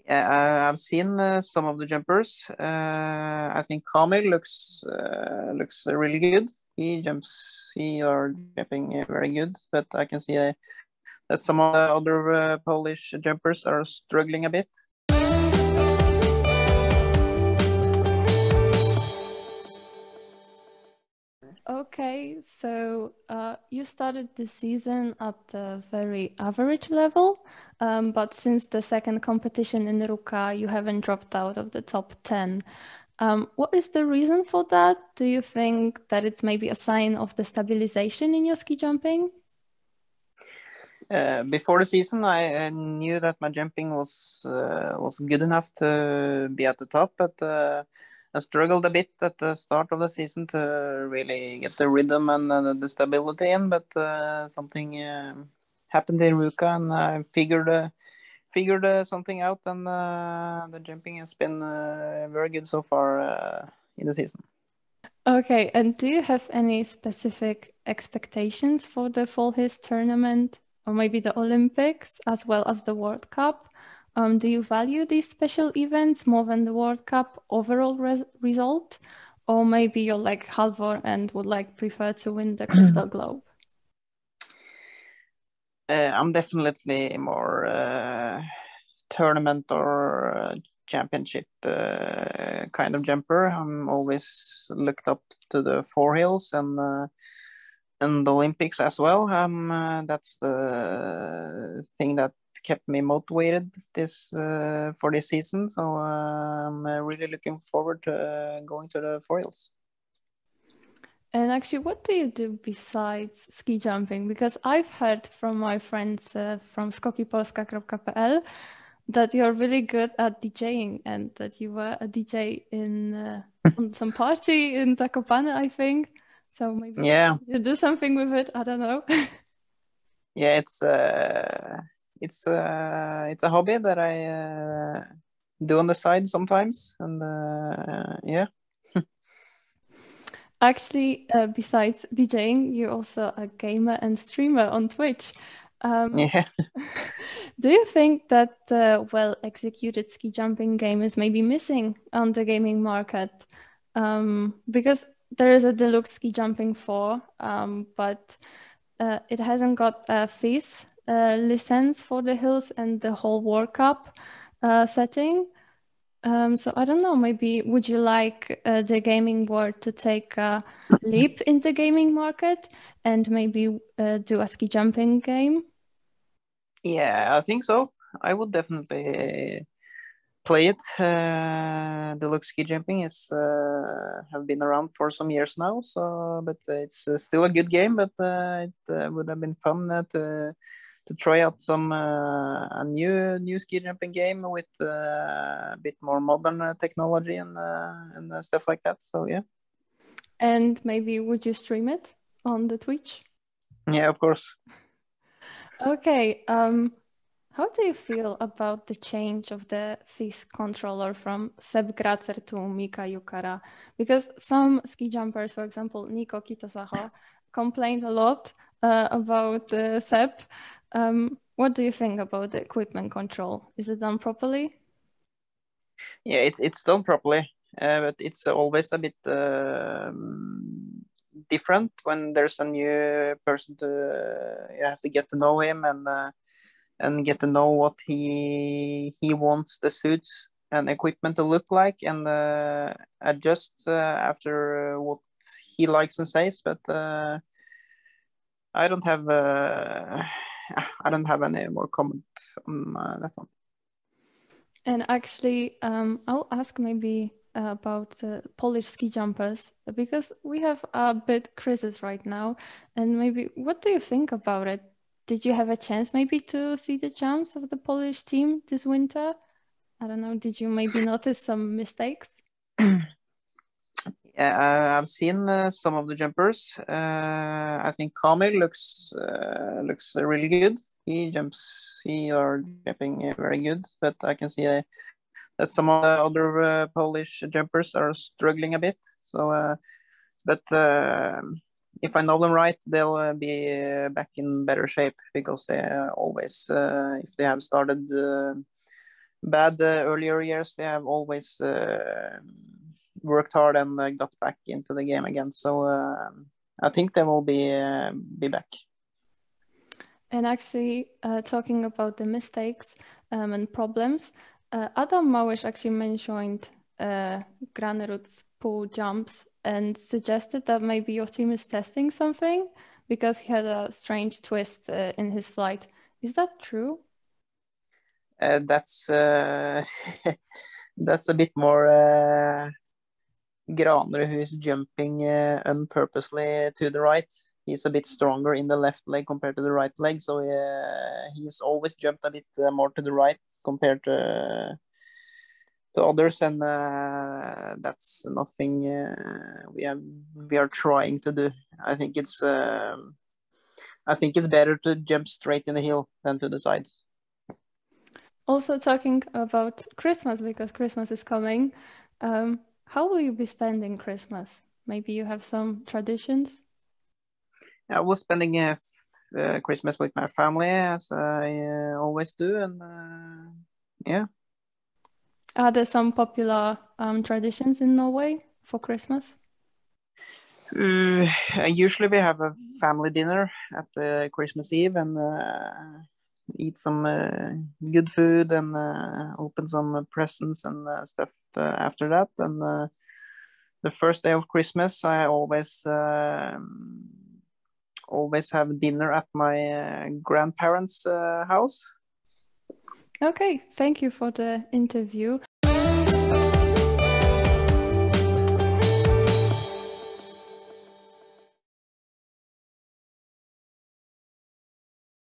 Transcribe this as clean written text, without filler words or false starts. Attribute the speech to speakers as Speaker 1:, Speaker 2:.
Speaker 1: Yeah, I've seen some of the jumpers. I think Kamil looks really good. He are jumping very good, but I can see that some of the other Polish jumpers are struggling a bit.
Speaker 2: Okay, so you started the season at a very average level, but since the second competition in Ruka, you haven't dropped out of the top 10. What is the reason for that? Do you think that it's maybe a sign of the stabilization in your ski jumping?
Speaker 1: Before the season, I knew that my jumping was good enough to be at the top, but I struggled a bit at the start of the season to really get the rhythm and the stability in. But something happened in Ruka, and I figured something out, and the jumping has been very good so far in the season.
Speaker 2: Okay, and do you have any specific expectations for the Fall Hills tournament, or maybe the Olympics, as well as the World Cup? Do you value these special events more than the World Cup overall result? Or maybe you're like Halvor and would prefer to win the Crystal Globe?
Speaker 1: I'm definitely more tournament or championship kind of jumper. I'm always looked up to the Four Hills and the Olympics as well. That's the thing that kept me motivated for this season. So I'm really looking forward to going to the Four Hills.
Speaker 2: And actually, what do you do besides ski jumping? Because I've heard from my friends from SkokiPolska.pl that you're really good at DJing and that you were a DJ on some party in Zakopane, I think. So maybe you do something with it. I don't know.
Speaker 1: Yeah, it's a hobby that I do on the side sometimes, and yeah.
Speaker 2: Actually, besides DJing, you're also a gamer and streamer on Twitch.
Speaker 1: Yeah.
Speaker 2: Do you think that well-executed ski jumping game is maybe missing on the gaming market? Because there is a deluxe ski jumping 4, but it hasn't got a FIS license for the hills and the whole World Cup setting. So I don't know, maybe would you like the gaming world to take a leap in the gaming market and maybe do a ski jumping game?
Speaker 1: Yeah, I think so. I would definitely play it. Deluxe ski jumping is have been around for some years now, but it's still a good game. But it would have been fun to try out some a new ski jumping game with a bit more modern technology and stuff like that. So yeah.
Speaker 2: And maybe would you stream it on the Twitch?
Speaker 1: Yeah, of course.
Speaker 2: Okay. How do you feel about the change of the FIS controller from Seb Gracer to Mika Jukara? Because some ski jumpers, for example, Nico Kitasaho, complained a lot about Seb. What do you think about the equipment control? Is it done properly?
Speaker 1: Yeah, it's done properly, but it's always a bit different when there's a new person. You have to get to know him and get to know what he wants the suits and equipment to look like, and adjust after what he likes and says. But I don't have any more comment on that one.
Speaker 2: And actually, I'll ask maybe about Polish ski jumpers, because we have a bit crisis right now. And maybe what do you think about it? Did you have a chance maybe to see the jumps of the Polish team this winter? I don't know. Did you maybe notice some mistakes?
Speaker 1: Yeah, I've seen some of the jumpers. I think Kamil looks really good. He are jumping very good, but I can see that some of the other Polish jumpers are struggling a bit. So, but if I know them right, they'll be back in better shape, because they always, if they have started bad earlier years, they have always worked hard and got back into the game again. So I think they will be back.
Speaker 2: And actually, talking about the mistakes and problems, Adam Małysz actually mentioned Granerud's pull jumps and suggested that maybe your team is testing something because he had a strange twist in his flight. Is that true?
Speaker 1: That's that's a bit more Graner, who is jumping unpurposely to the right. He's a bit stronger in the left leg compared to the right leg, so he's always jumped a bit more to the right compared to others, and that's nothing we are trying to do. I think it's better to jump straight in the hill than to the side.
Speaker 2: Also talking about Christmas, because Christmas is coming, how will you be spending Christmas? Maybe you have some traditions?
Speaker 1: I was spending Christmas with my family, as I always do, and yeah.
Speaker 2: Are there some popular traditions in Norway for Christmas?
Speaker 1: Usually we have a family dinner at Christmas Eve and eat some good food and open some presents and stuff after that. And the first day of Christmas, I always have dinner at my grandparents' house.
Speaker 2: Okay, thank you for the interview.